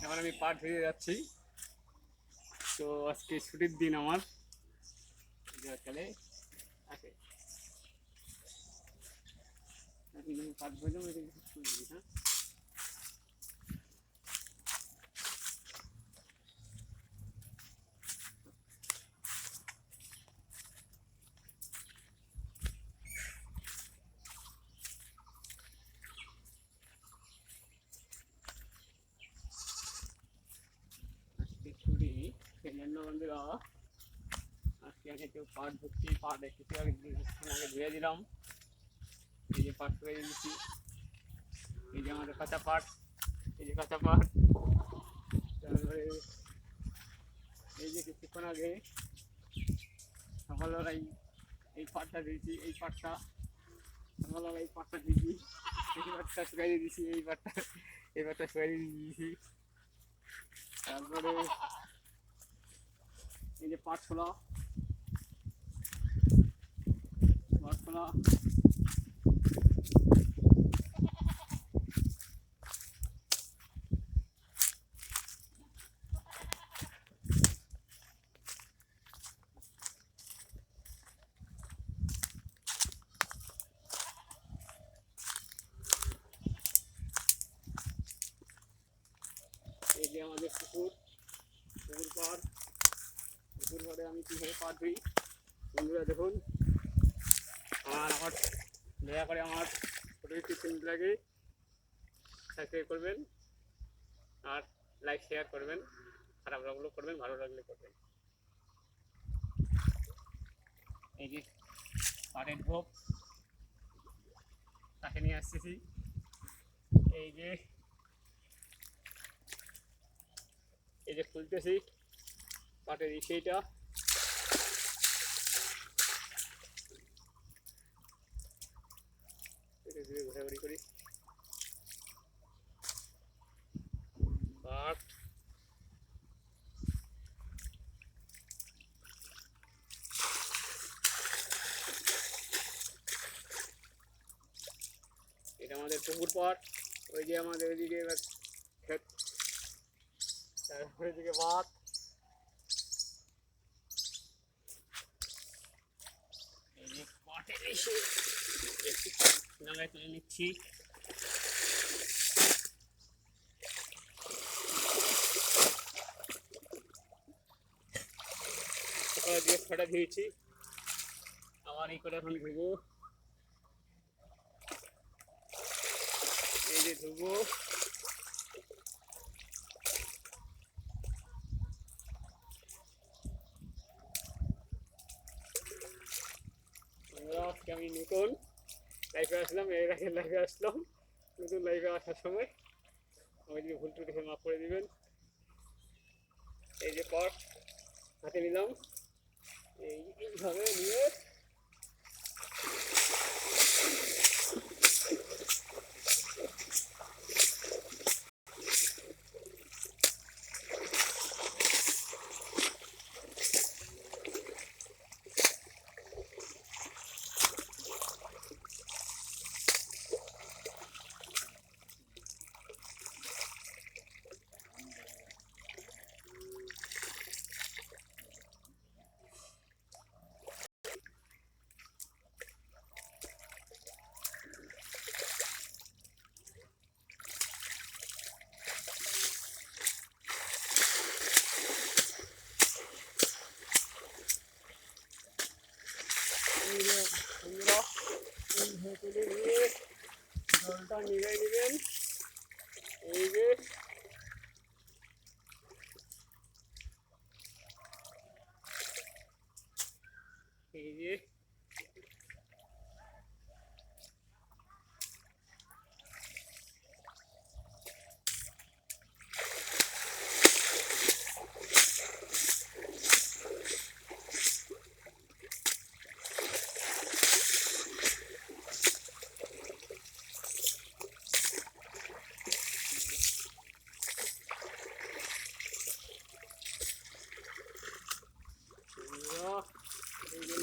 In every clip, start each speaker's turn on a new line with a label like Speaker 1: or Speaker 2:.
Speaker 1: এখন আমি পাট ধুয়ে যাচ্ছি। তো আজকে ছুটির দিন আমার, সকালে আছে পাট ধুয়ে হ্যাঁ। ছুটি সেই জন্য বন্ধুরা আজকে আমি একটু পাট ধুচ্ছি। পাট একটু আগে ধুয়ে দিলাম। এই যে পাট ধুয়ে দিচ্ছি, এই যে আমাদের কাঁচা পাট, এই যে কাঁচা পাট। তারপরে এই যে কিছুক্ষণ আগে সকালবেলায় এই পাটটা দিয়েছি, এই পাটটা সকালবেলা এই পাটটা দিয়েছি, এই পাটটা শুকাইয়ে দিয়েছি, এই পাটটা শুকাইয়ে দিয়েছি। তারপরে এই যে পাট ছোলা এই যে আমাদের পুকুর পাড়ে আমি কীভাবে পাট ধুই বন্ধুরা দেখুন। আমার দয়া করে আমার ছোটো একটি চ্যানেলটাকে সাবস্ক্রাইব করবেন আর লাইক শেয়ার করবেন, খারাপ লাগলেও করবেন, ভালো লাগলে করবেন। এই যে পাটের ভোগ তাকে নিয়ে আসতেছি। এই যে খুলতেছি পাটের সেইটা, ঘোরাঘুরি করি পাট। এটা আমাদের পুকুর পাট। ওই যে আমাদের ওইদিকে ক্ষেত, তারপরে এদিকে ভাত। এই যে পাটের এসে নাগায় তুলে নিচ্ছি। সকালে দিয়ে ছটা ধুয়েছি, আবার এই করে এখন ধুবো। এই যে ধুবো, আজকে আমি নতুন লাইফে আসলাম, এর আগে লাইফে আসলাম। নতুন লাইফে আসার সময় আমি যদি ভুল ত্রুটি মাফ করে দিবেন। এই যে পাট হাতে নিলাম, এইভাবে নিয়ে তুলে নিয়ে জলটা নিভাই নেবেন। এই যে এই যে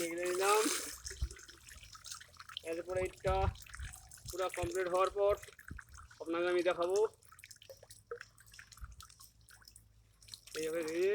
Speaker 1: নিগড়ে নিলাম। এরপরে এটা পুরো কমপ্লিট হওয়ার পর আপনাকে আমি দেখাবো। এইভাবে ধুয়ে